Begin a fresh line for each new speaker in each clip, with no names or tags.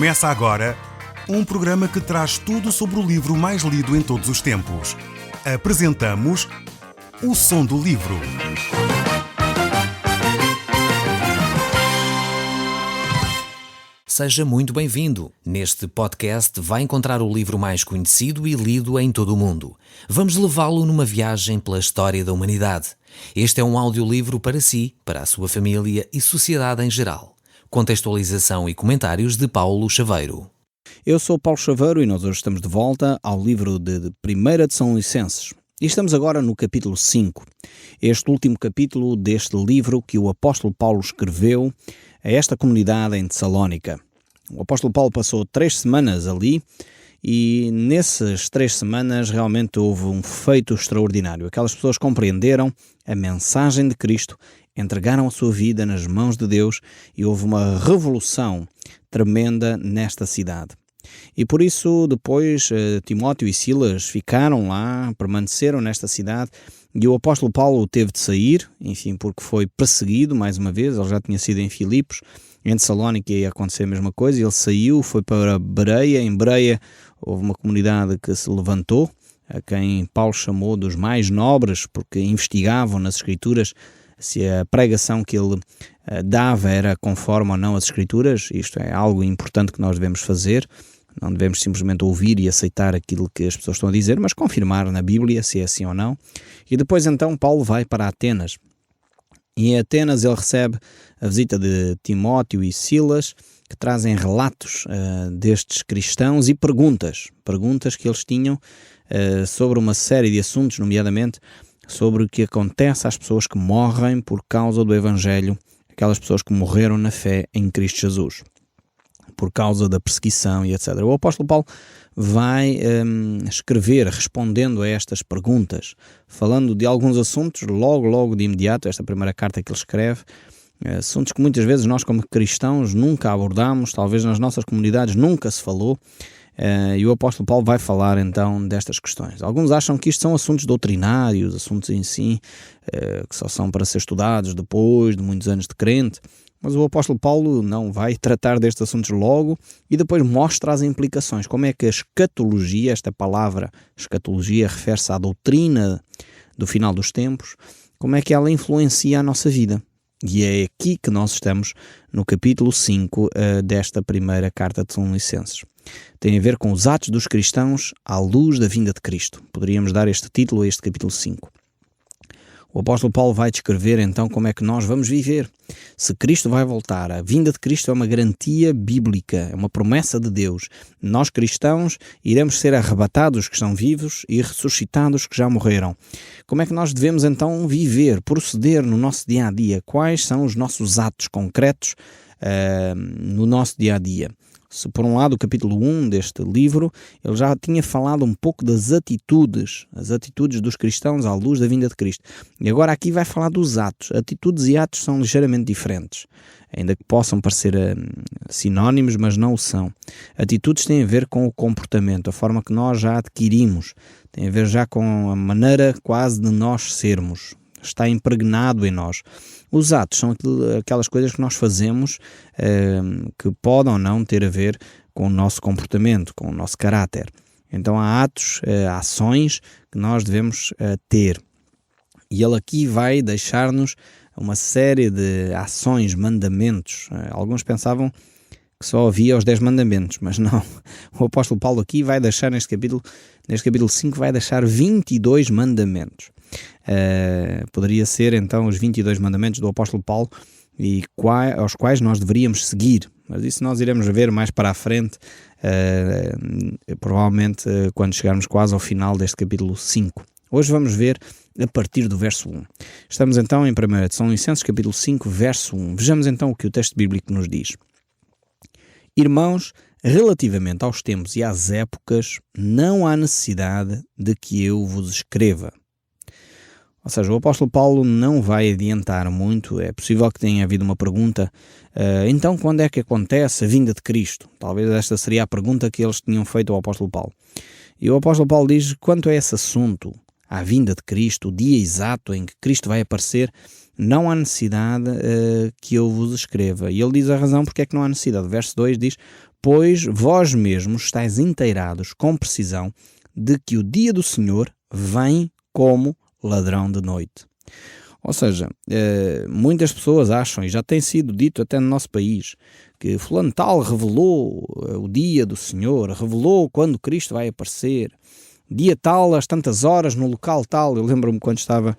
Começa agora um programa que traz tudo sobre o livro mais lido em todos os tempos. Apresentamos O Som do Livro.
Seja muito bem-vindo. Neste podcast vai encontrar o livro mais conhecido e lido em todo o mundo. Vamos levá-lo numa viagem pela história da humanidade. Este é um audiolivro para si, para a sua família e sociedade em geral. Contextualização e comentários de Paulo Chaveiro.
Eu sou Paulo Chaveiro e nós hoje estamos de volta ao livro de 1 de São Licenses. E estamos agora no capítulo 5, este último capítulo deste livro que o apóstolo Paulo escreveu a esta comunidade em Tessalónica. O apóstolo Paulo passou 3 semanas ali e nessas 3 semanas realmente houve um feito extraordinário. Aquelas pessoas compreenderam a mensagem de Cristo, entregaram a sua vida nas mãos de Deus e houve uma revolução tremenda nesta cidade. E por isso depois Timóteo e Silas ficaram lá, permaneceram nesta cidade e o apóstolo Paulo teve de sair, enfim, porque foi perseguido mais uma vez. Ele já tinha sido em Filipos, em Tessalónica ia acontecer a mesma coisa. Ele saiu, foi para Bereia. Em Bereia houve uma comunidade que se levantou, a quem Paulo chamou dos mais nobres, porque investigavam nas Escrituras se a pregação que ele dava era conforme ou não as Escrituras. Isto é algo importante que nós devemos fazer. Não devemos simplesmente ouvir e aceitar aquilo que as pessoas estão a dizer, mas confirmar na Bíblia se é assim ou não. E depois então Paulo vai para Atenas. E em Atenas ele recebe a visita de Timóteo e Silas, que trazem relatos destes cristãos e perguntas que eles tinham sobre uma série de assuntos, nomeadamente sobre o que acontece às pessoas que morrem por causa do Evangelho, aquelas pessoas que morreram na fé em Cristo Jesus, por causa da perseguição e etc. O apóstolo Paulo vai escrever respondendo a estas perguntas, falando de alguns assuntos logo de imediato. Esta primeira carta que ele escreve, assuntos que muitas vezes nós como cristãos nunca abordamos, talvez nas nossas comunidades nunca se falou, e o apóstolo Paulo vai falar então destas questões. Alguns acham que isto são assuntos doutrinários, assuntos em si, que só são para ser estudados depois de muitos anos de crente, mas o apóstolo Paulo não vai tratar destes assuntos logo e depois mostra as implicações. Como é que a escatologia, esta palavra escatologia refere-se à doutrina do final dos tempos, como é que ela influencia a nossa vida. E é aqui que nós estamos no capítulo 5 desta primeira carta de São Licenses. Tem a ver com os atos dos cristãos à luz da vinda de Cristo. Poderíamos dar este título a este capítulo 5. O apóstolo Paulo vai descrever então como é que nós vamos viver. Se Cristo vai voltar, a vinda de Cristo é uma garantia bíblica, é uma promessa de Deus. Nós cristãos iremos ser arrebatados que estão vivos e ressuscitados que já morreram. Como é que nós devemos então viver, proceder no nosso dia-a-dia? Quais são os nossos atos concretos no nosso dia-a-dia? Se por um lado o capítulo 1 deste livro, ele já tinha falado um pouco das atitudes, as atitudes dos cristãos à luz da vinda de Cristo. E agora aqui vai falar dos atos. Atitudes e atos são ligeiramente diferentes, ainda que possam parecer sinónimos, mas não o são. Atitudes têm a ver com o comportamento, a forma que nós já adquirimos, tem a ver já com a maneira quase de nós sermos. Está impregnado em nós. Os atos são aquelas coisas que nós fazemos que podem ou não ter a ver com o nosso comportamento, com o nosso caráter. Então há atos, ações que nós devemos ter. E ele aqui vai deixar-nos uma série de ações, mandamentos. Alguns pensavam que só havia os 10 mandamentos, mas não. O apóstolo Paulo aqui vai deixar neste capítulo 5, vai deixar 22 mandamentos. Poderia ser então os 22 mandamentos do apóstolo Paulo e aos quais nós deveríamos seguir, mas isso nós iremos ver mais para a frente, provavelmente quando chegarmos quase ao final deste capítulo 5. Hoje vamos ver a partir do verso 1. Estamos então em 1 de São Licenses, capítulo 5, verso 1. Vejamos então o que o texto bíblico nos diz. Irmãos, relativamente aos tempos e às épocas, não há necessidade de que eu vos escreva. Ou seja, o apóstolo Paulo não vai adiantar muito. É possível que tenha havido uma pergunta, então quando é que acontece a vinda de Cristo? Talvez esta seria a pergunta que eles tinham feito ao apóstolo Paulo. E o apóstolo Paulo diz, quanto a esse assunto, à vinda de Cristo, o dia exato em que Cristo vai aparecer, não há necessidade que eu vos escreva. E ele diz a razão porque é que não há necessidade. O verso 2 diz: pois vós mesmos estáis inteirados com precisão de que o dia do Senhor vem como ladrão de noite. Ou seja, muitas pessoas acham, e já tem sido dito até no nosso país, que fulano tal revelou o dia do Senhor, revelou quando Cristo vai aparecer, dia tal, às tantas horas, no local tal. Eu lembro-me quando estava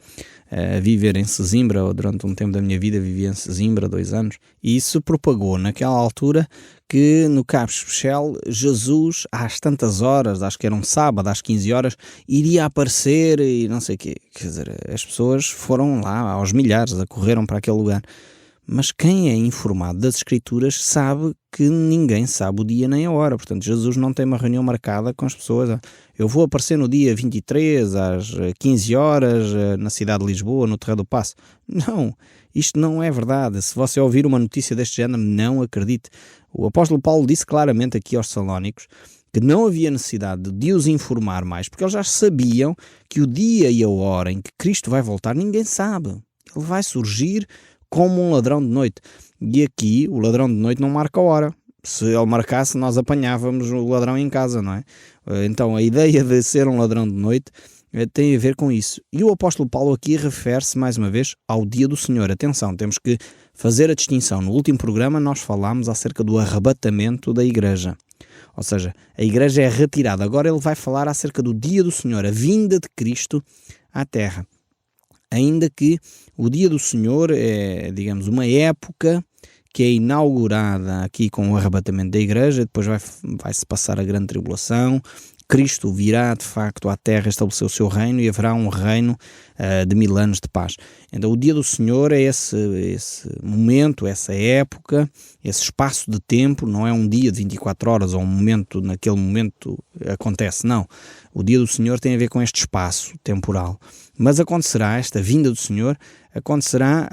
a viver em Sesimbra, ou durante um tempo da minha vida vivia em Sesimbra, 2 anos, e isso propagou naquela altura que no Cabo Especial Jesus, às tantas horas, acho que era um sábado, às 15 horas, iria aparecer e não sei o quê. Quer dizer, as pessoas foram lá aos milhares, correram para aquele lugar. Mas quem é informado das Escrituras sabe que ninguém sabe o dia nem a hora. Portanto, Jesus não tem uma reunião marcada com as pessoas. Eu vou aparecer no dia 23, às 15 horas, na cidade de Lisboa, no Terreiro do Paço. Não, isto não é verdade. Se você ouvir uma notícia deste género, não acredite. O apóstolo Paulo disse claramente aqui aos Salónicos que não havia necessidade de os informar mais, porque eles já sabiam que o dia e a hora em que Cristo vai voltar, ninguém sabe. Ele vai surgir como um ladrão de noite. E aqui o ladrão de noite não marca a hora. Se ele marcasse, nós apanhávamos o ladrão em casa, não é? Então a ideia de ser um ladrão de noite tem a ver com isso. E o apóstolo Paulo aqui refere-se mais uma vez ao dia do Senhor. Atenção, temos que fazer a distinção. No último programa nós falámos acerca do arrebatamento da igreja. Ou seja, a igreja é retirada. Agora ele vai falar acerca do dia do Senhor, a vinda de Cristo à terra. Ainda que o dia do Senhor é, digamos, uma época que é inaugurada aqui com o arrebatamento da igreja, depois vai-se passar a grande tribulação, Cristo virá de facto à terra, estabelecer o seu reino e haverá um reino de 1000 anos de paz. Então o dia do Senhor é esse momento, essa época, esse espaço de tempo, não é um dia de 24 horas ou um momento, naquele momento acontece, não. O dia do Senhor tem a ver com este espaço temporal. Mas acontecerá, esta vinda do Senhor, acontecerá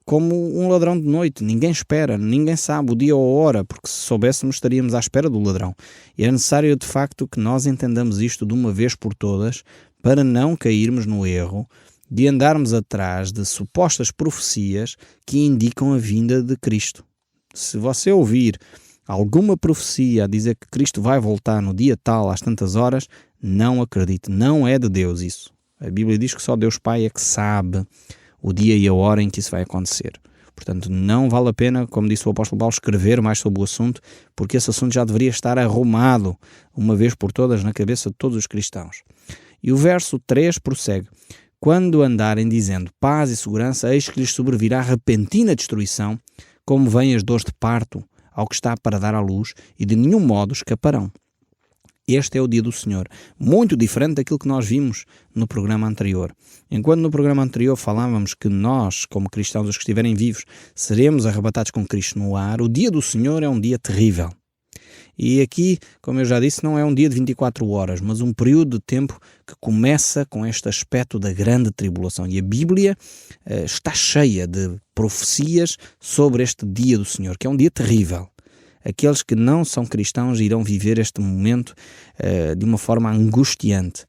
como um ladrão de noite. Ninguém espera, ninguém sabe o dia ou a hora, porque se soubéssemos estaríamos à espera do ladrão. E é necessário de facto que nós entendamos isto de uma vez por todas, para não cairmos no erro de andarmos atrás de supostas profecias que indicam a vinda de Cristo. Se você ouvir alguma profecia a dizer que Cristo vai voltar no dia tal, às tantas horas, não acredite, não é de Deus isso. A Bíblia diz que só Deus Pai é que sabe o dia e a hora em que isso vai acontecer. Portanto, não vale a pena, como disse o apóstolo Paulo, escrever mais sobre o assunto, porque esse assunto já deveria estar arrumado uma vez por todas na cabeça de todos os cristãos. E o verso 3 prossegue: quando andarem dizendo paz e segurança, eis que lhes sobrevirá repentina destruição, como vêm as dores de parto ao que está para dar à luz, e de nenhum modo escaparão. Este é o dia do Senhor, muito diferente daquilo que nós vimos no programa anterior. Enquanto no programa anterior falávamos que nós, como cristãos, os que estiverem vivos, seremos arrebatados com Cristo no ar, o dia do Senhor é um dia terrível. E aqui, como eu já disse, não é um dia de 24 horas, mas um período de tempo que começa com este aspecto da grande tribulação. E a Bíblia está cheia de profecias sobre este dia do Senhor, que é um dia terrível. Aqueles que não são cristãos irão viver este momento de uma forma angustiante,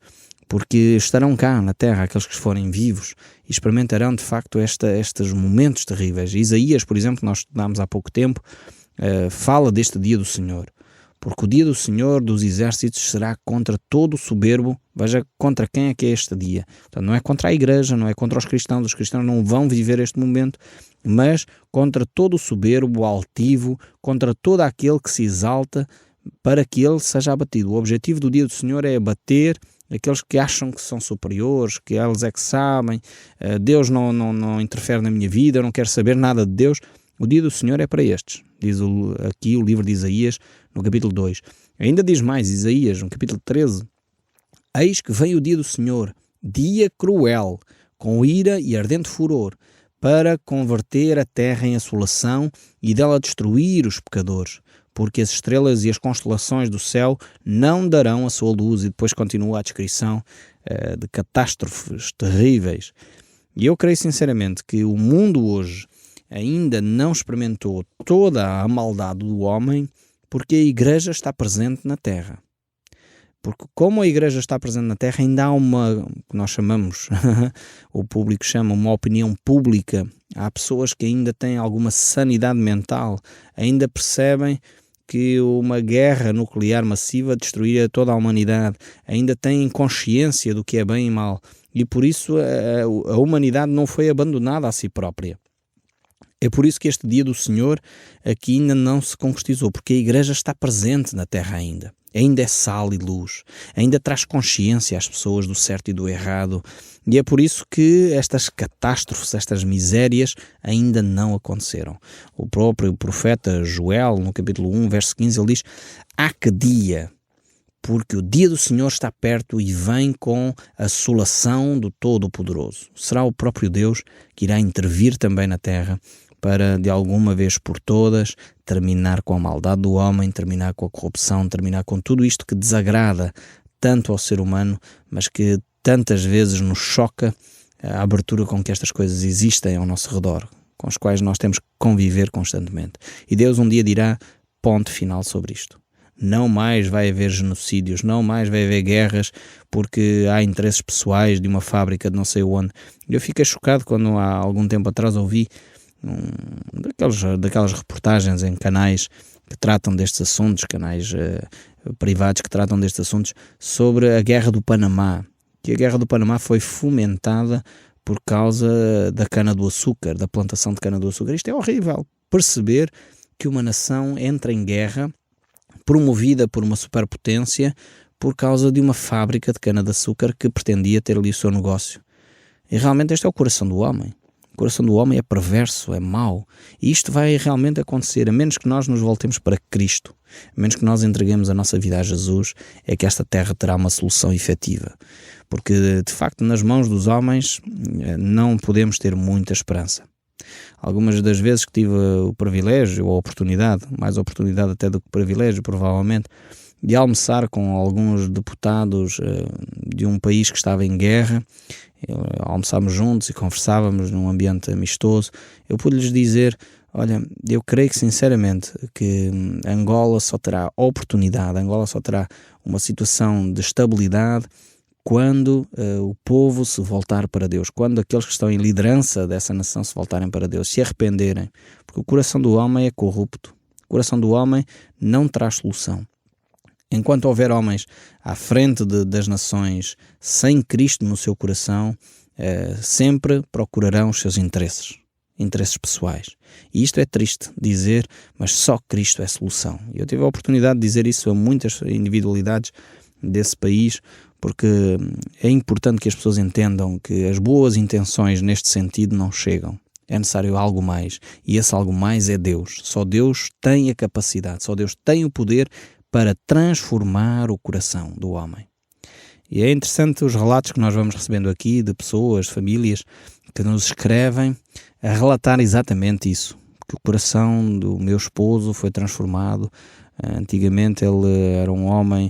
porque estarão cá na terra, aqueles que forem vivos, e experimentarão de facto estes momentos terríveis. Isaías, por exemplo, que nós estudámos há pouco tempo, fala deste dia do Senhor, porque o dia do Senhor dos exércitos será contra todo o soberbo. Veja contra quem é que é este dia. Portanto, não é contra a igreja, não é contra os cristãos não vão viver este momento, mas contra todo o soberbo, altivo, contra todo aquele que se exalta, para que ele seja abatido. O objetivo do dia do Senhor é abater aqueles que acham que são superiores, que eles é que sabem, Deus não interfere na minha vida, eu não quero saber nada de Deus. O dia do Senhor é para estes, diz aqui o livro de Isaías, no capítulo 2. Ainda diz mais, Isaías, no capítulo 13, eis que vem o dia do Senhor, dia cruel, com ira e ardente furor, para converter a terra em assolação e dela destruir os pecadores, porque as estrelas e as constelações do céu não darão a sua luz. E depois continua a descrição de catástrofes terríveis. E eu creio sinceramente que o mundo hoje ainda não experimentou toda a maldade do homem, porque a igreja está presente na terra. Porque como a igreja está presente na Terra, ainda há uma, que nós chamamos, o público chama, uma opinião pública. Há pessoas que ainda têm alguma sanidade mental, ainda percebem que uma guerra nuclear massiva destruiria toda a humanidade, ainda têm consciência do que é bem e mal, e por isso a humanidade não foi abandonada a si própria. É por isso que este dia do Senhor aqui ainda não se concretizou, porque a igreja está presente na Terra ainda é sal e luz, ainda traz consciência às pessoas do certo e do errado, e é por isso que estas catástrofes, estas misérias ainda não aconteceram. O próprio profeta Joel, no capítulo 1, verso 15, ele diz: há que dia, porque o dia do Senhor está perto e vem com a assolação do Todo-Poderoso. Será o próprio Deus que irá intervir também na terra para, de alguma vez por todas, terminar com a maldade do homem, terminar com a corrupção, terminar com tudo isto que desagrada tanto ao ser humano, mas que tantas vezes nos choca a abertura com que estas coisas existem ao nosso redor, com as quais nós temos que conviver constantemente. E Deus um dia dirá ponto final sobre isto. Não mais vai haver genocídios, não mais vai haver guerras porque há interesses pessoais de uma fábrica de não sei onde. Eu fiquei chocado quando há algum tempo atrás ouvi daquelas reportagens em canais que tratam destes assuntos, canais privados que tratam destes assuntos, sobre a Guerra do Panamá, que a Guerra do Panamá foi fomentada por causa da cana-do-açúcar, da plantação de cana-do-açúcar. Isto é horrível, perceber que uma nação entra em guerra promovida por uma superpotência por causa de uma fábrica de cana-de-açúcar que pretendia ter ali o seu negócio. E realmente este é o coração do homem. O coração do homem é perverso, é mau. E isto vai realmente acontecer, a menos que nós nos voltemos para Cristo, a menos que nós entreguemos a nossa vida a Jesus, é que esta terra terá uma solução efetiva. Porque, de facto, nas mãos dos homens não podemos ter muita esperança. Algumas das vezes que tive o privilégio, ou a oportunidade, mais oportunidade até do que privilégio, provavelmente, de almoçar com alguns deputados de um país que estava em guerra, almoçámos juntos e conversávamos num ambiente amistoso, eu pude-lhes dizer: olha, eu creio que sinceramente que Angola só terá oportunidade, Angola só terá uma situação de estabilidade quando o povo se voltar para Deus, quando aqueles que estão em liderança dessa nação se voltarem para Deus, se arrependerem, porque o coração do homem é corrupto, o coração do homem não traz solução. Enquanto houver homens à frente das nações sem Cristo no seu coração, sempre procurarão os seus interesses pessoais. E isto é triste dizer, mas só Cristo é solução. Eu tive a oportunidade de dizer isso a muitas individualidades desse país, porque é importante que as pessoas entendam que as boas intenções neste sentido não chegam. É necessário algo mais, e esse algo mais é Deus. Só Deus tem a capacidade, só Deus tem o poder para transformar o coração do homem. E é interessante os relatos que nós vamos recebendo aqui de pessoas, famílias, que nos escrevem a relatar exatamente isso, que o coração do meu esposo foi transformado. Antigamente ele era um homem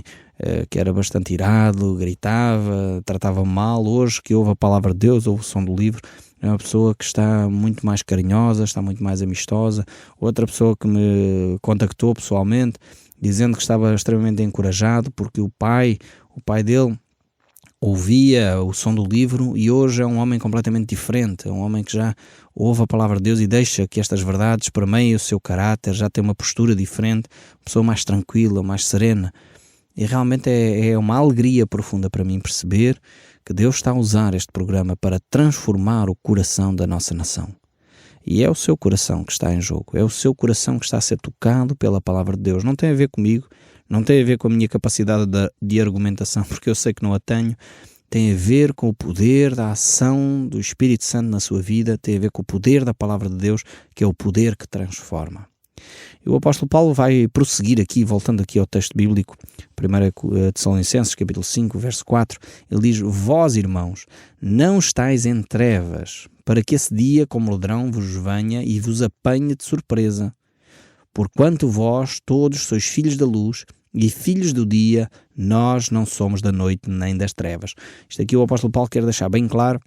que era bastante irado, gritava, tratava mal. Hoje que ouve a palavra de Deus, ouve o som do livro, é uma pessoa que está muito mais carinhosa, está muito mais amistosa. Outra pessoa que me contactou pessoalmente, dizendo que estava extremamente encorajado porque o pai dele ouvia o som do livro e hoje é um homem completamente diferente, é um homem que já ouve a palavra de Deus e deixa que estas verdades permeiem o seu caráter, já tem uma postura diferente, uma pessoa mais tranquila, mais serena. E realmente é uma alegria profunda para mim perceber que Deus está a usar este programa para transformar o coração da nossa nação. E é o seu coração que está em jogo, é o seu coração que está a ser tocado pela palavra de Deus. Não tem a ver comigo, não tem a ver com a minha capacidade de argumentação, porque eu sei que não a tenho. Tem a ver com o poder da ação do Espírito Santo na sua vida, tem a ver com o poder da palavra de Deus, que é o poder que transforma. E o apóstolo Paulo vai prosseguir aqui, voltando aqui ao texto bíblico, 1 Tessalonicenses, capítulo 5, verso 4, ele diz: vós, irmãos, não estáis em trevas, para que esse dia, como ladrão, vos venha e vos apanhe de surpresa. Porquanto vós todos sois filhos da luz e filhos do dia, nós não somos da noite nem das trevas. Isto aqui o apóstolo Paulo quer deixar bem claro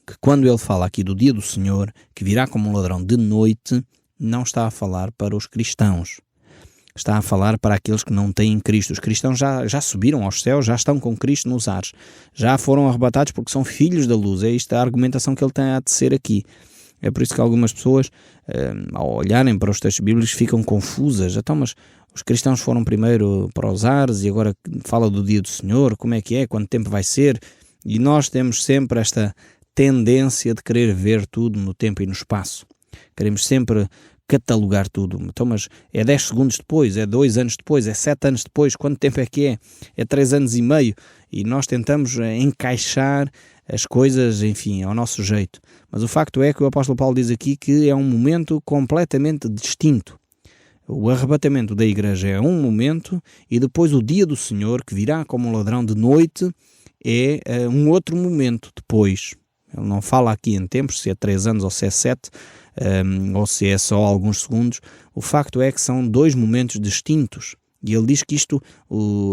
que quando ele fala aqui do dia do Senhor, que virá como um ladrão de noite, não está a falar para os cristãos. está a falar para aqueles que não têm Cristo. Os cristãos já subiram aos céus, já estão com Cristo nos ares, já foram arrebatados porque são filhos da luz. É esta a argumentação que ele tem a tecer aqui. É por isso que algumas pessoas, ao olharem para os textos bíblicos, ficam confusas. Então, mas os cristãos foram primeiro para os ares e agora fala do dia do Senhor, como é que é, quanto tempo vai ser? E nós temos sempre esta tendência de querer ver tudo no tempo e no espaço. Queremos sempre catalogar tudo. Então, mas é 10 segundos depois, é 2 anos depois, é 7 anos depois, quanto tempo é que é? É 3 anos e meio. E nós tentamos encaixar as coisas, enfim, ao nosso jeito. Mas o facto é que o apóstolo Paulo diz aqui que é um momento completamente distinto. O arrebatamento da igreja é um momento e depois o dia do Senhor, que virá como um ladrão de noite, é um outro momento depois. Ele não fala aqui em tempos, se é 3 anos ou se é 7, ou se é só alguns segundos. O facto é que são 2 momentos distintos. E ele diz que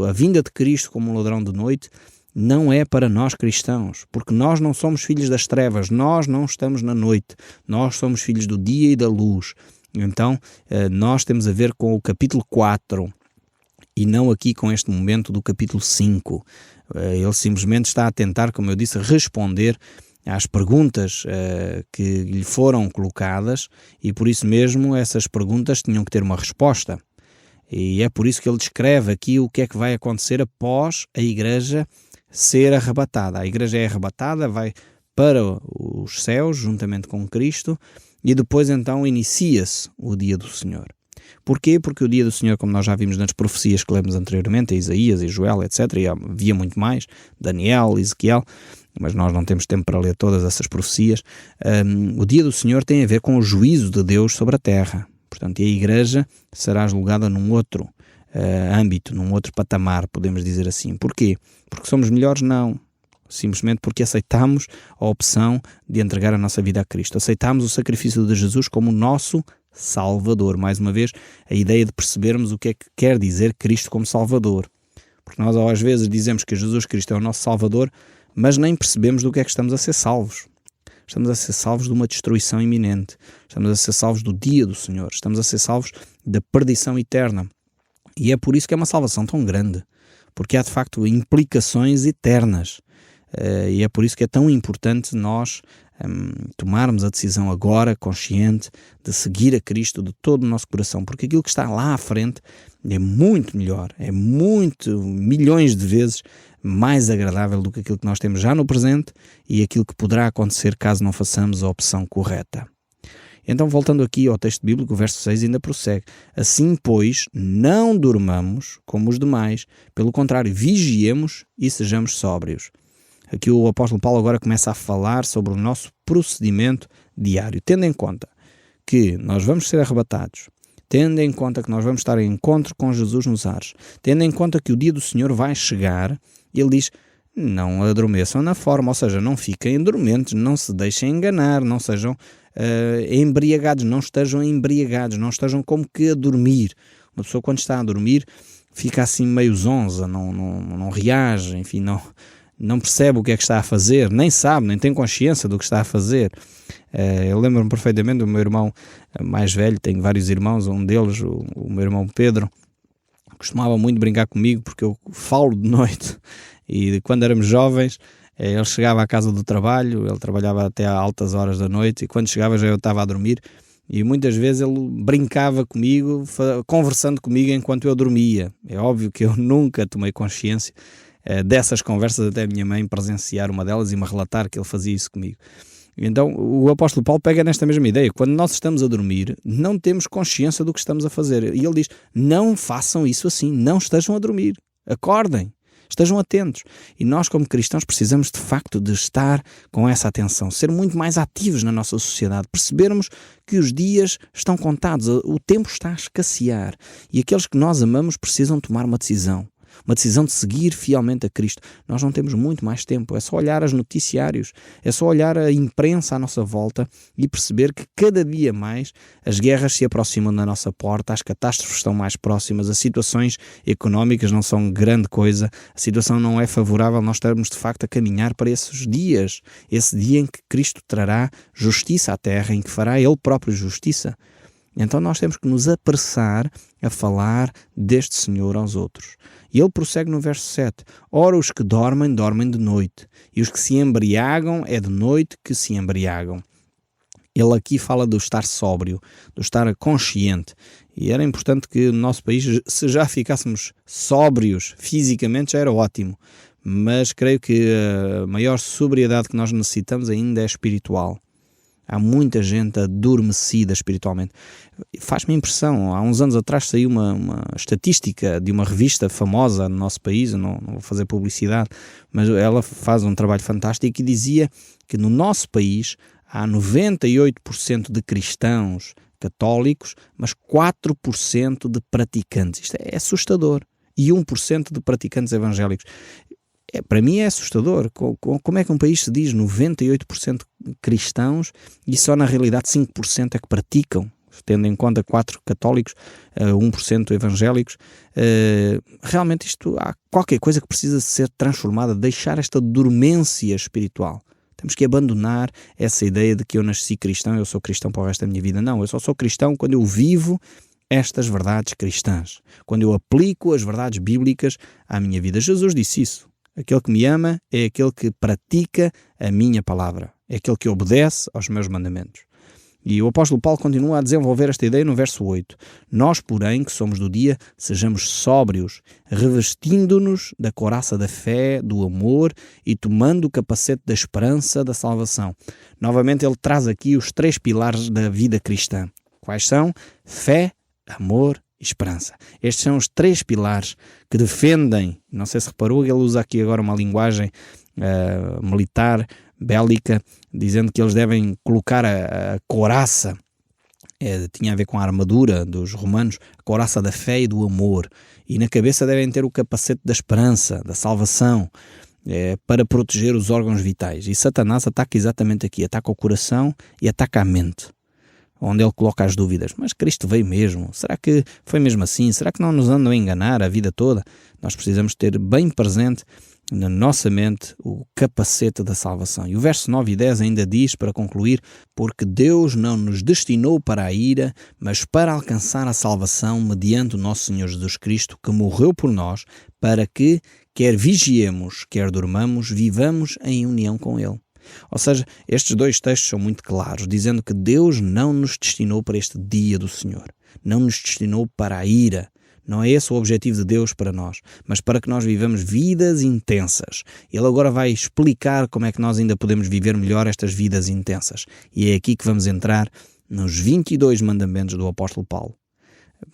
a vinda de Cristo como um ladrão de noite, não é para nós cristãos, porque nós não somos filhos das trevas, nós não estamos na noite, nós somos filhos do dia e da luz. Então, nós temos a ver com o capítulo 4 e não aqui com este momento do capítulo 5. Ele simplesmente está a tentar, como eu disse, responder às perguntas que lhe foram colocadas e por isso mesmo essas perguntas tinham que ter uma resposta. E é por isso que ele descreve aqui o que é que vai acontecer após a igreja ser arrebatada. A igreja é arrebatada, vai para os céus juntamente com Cristo e depois então inicia-se o dia do Senhor. Porquê? Porque o dia do Senhor, como nós já vimos nas profecias que lemos anteriormente, Isaías e Joel, etc., e havia muito mais, Daniel, Ezequiel, mas nós não temos tempo para ler todas essas profecias, o dia do Senhor tem a ver com o juízo de Deus sobre a terra. Portanto, e a igreja será julgada num outro âmbito, num outro patamar, podemos dizer assim. Porquê? Porque somos melhores? Não. Simplesmente porque aceitamos a opção de entregar a nossa vida a Cristo. Aceitamos o sacrifício de Jesus como o nosso Salvador. Mais uma vez, a ideia de percebermos o que é que quer dizer Cristo como Salvador. Porque nós às vezes dizemos que Jesus Cristo é o nosso Salvador, mas nem percebemos do que é que estamos a ser salvos. Estamos a ser salvos de uma destruição iminente. Estamos a ser salvos do dia do Senhor. Estamos a ser salvos da perdição eterna. E é por isso que é uma salvação tão grande. Porque há de facto implicações eternas. E é por isso que é tão importante nós tomarmos a decisão agora, consciente, de seguir a Cristo de todo o nosso coração. Porque aquilo que está lá à frente é muito melhor. É muito, milhões de vezes mais agradável do que aquilo que nós temos já no presente e aquilo que poderá acontecer caso não façamos a opção correta. Então, voltando aqui ao texto bíblico, o verso 6 ainda prossegue. Assim, pois, não durmamos como os demais, pelo contrário, vigiemos e sejamos sóbrios. Aqui o apóstolo Paulo agora começa a falar sobre o nosso procedimento diário, tendo em conta que nós vamos ser arrebatados, tendo em conta que nós vamos estar em encontro com Jesus nos ares, tendo em conta que o dia do Senhor vai chegar. Ele diz, não adormeçam na forma, ou seja, não fiquem dormentes, não se deixem enganar, não sejam embriagados, não estejam embriagados, não estejam como que a dormir. Uma pessoa quando está a dormir fica assim meio zonza, não reage, enfim, não percebe o que é que está a fazer, nem sabe, nem tem consciência do que está a fazer. Eu lembro-me perfeitamente do meu irmão mais velho, tenho vários irmãos, um deles, o meu irmão Pedro, costumava muito brincar comigo porque eu falo de noite e quando éramos jovens ele chegava à casa do trabalho, ele trabalhava até a altas horas da noite e quando chegava já eu estava a dormir e muitas vezes ele brincava comigo, conversando comigo enquanto eu dormia. É óbvio que eu nunca tomei consciência dessas conversas, até a minha mãe presenciar uma delas e me relatar que ele fazia isso comigo. Então o apóstolo Paulo pega nesta mesma ideia. Quando nós estamos a dormir, não temos consciência do que estamos a fazer. E ele diz, não façam isso assim, não estejam a dormir. Acordem, estejam atentos. E nós como cristãos precisamos de facto de estar com essa atenção, ser muito mais ativos na nossa sociedade, percebermos que os dias estão contados, o tempo está a escassear. E aqueles que nós amamos precisam tomar uma decisão de seguir fielmente a Cristo. Nós não temos muito mais tempo, é só olhar os noticiários, é só olhar a imprensa à nossa volta e perceber que cada dia mais as guerras se aproximam da nossa porta, as catástrofes estão mais próximas, as situações económicas não são grande coisa, a situação não é favorável, nós estamos de facto a caminhar para esses dias, esse dia em que Cristo trará justiça à terra, em que fará Ele próprio justiça. Então nós temos que nos apressar a falar deste Senhor aos outros. E ele prossegue no verso 7. Ora, os que dormem, dormem de noite. E os que se embriagam, é de noite que se embriagam. Ele aqui fala do estar sóbrio, do estar consciente. E era importante que no nosso país, se já ficássemos sóbrios fisicamente, já era ótimo. Mas creio que a maior sobriedade que nós necessitamos ainda é espiritual. Há muita gente adormecida espiritualmente. Faz-me impressão, há uns anos atrás saiu uma estatística de uma revista famosa no nosso país, eu não vou fazer publicidade, mas ela faz um trabalho fantástico e dizia que no nosso país há 98% de cristãos católicos, mas 4% de praticantes. Isto é assustador. E 1% de praticantes evangélicos. Para mim é assustador. Como é que um país se diz 98% cristãos e só na realidade 5% é que praticam? Tendo em conta 4 católicos, 1% evangélicos. Realmente há qualquer coisa que precisa ser transformada, deixar esta dormência espiritual. Temos que abandonar essa ideia de que eu nasci cristão, eu sou cristão para o resto da minha vida. Não, eu só sou cristão quando eu vivo estas verdades cristãs, quando eu aplico as verdades bíblicas à minha vida. Jesus disse isso. Aquele que me ama é aquele que pratica a minha palavra, é aquele que obedece aos meus mandamentos. E o apóstolo Paulo continua a desenvolver esta ideia no verso 8. Nós, porém, que somos do dia, sejamos sóbrios, revestindo-nos da couraça da fé, do amor e tomando o capacete da esperança da salvação. Novamente ele traz aqui os 3 pilares da vida cristã. Quais são? Fé, amor e esperança. Estes são os 3 pilares que defendem, não sei se reparou, ele usa aqui agora uma linguagem militar, bélica, dizendo que eles devem colocar a couraça, tinha a ver com a armadura dos romanos, a couraça da fé e do amor, e na cabeça devem ter o capacete da esperança, da salvação, para proteger os órgãos vitais. E Satanás ataca exatamente aqui, ataca o coração e ataca a mente, onde ele coloca as dúvidas. Mas Cristo veio mesmo? Será que foi mesmo assim? Será que não nos andam a enganar a vida toda? Nós precisamos ter bem presente na nossa mente o capacete da salvação. E o verso 9 e 10 ainda diz, para concluir, porque Deus não nos destinou para a ira, mas para alcançar a salvação mediante o nosso Senhor Jesus Cristo, que morreu por nós, para que, quer vigiemos, quer dormamos, vivamos em união com Ele. Ou seja, estes 2 textos são muito claros, dizendo que Deus não nos destinou para este dia do Senhor, não nos destinou para a ira. Não é esse o objetivo de Deus para nós, mas para que nós vivamos vidas intensas. Ele agora vai explicar como é que nós ainda podemos viver melhor estas vidas intensas. E é aqui que vamos entrar nos 22 mandamentos do apóstolo Paulo.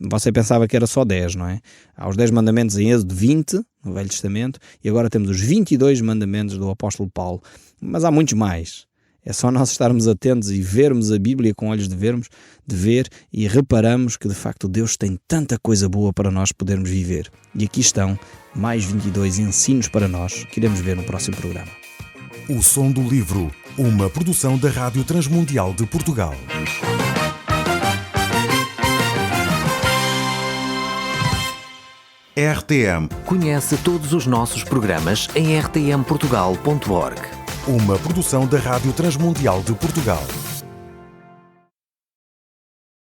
Você pensava que era só 10, não é? Há os 10 mandamentos em Êxodo 20, no Velho Testamento, e agora temos os 22 mandamentos do apóstolo Paulo. Mas há muitos mais. É só nós estarmos atentos e vermos a Bíblia com olhos de ver e reparamos que de facto Deus tem tanta coisa boa para nós podermos viver. E aqui estão mais 22 ensinos para nós que iremos ver no próximo programa.
O Som do Livro, uma produção da Rádio Transmundial de Portugal. RTM.
Conhece todos os nossos programas em rtmportugal.org.
Uma produção da Rádio Transmundial de Portugal.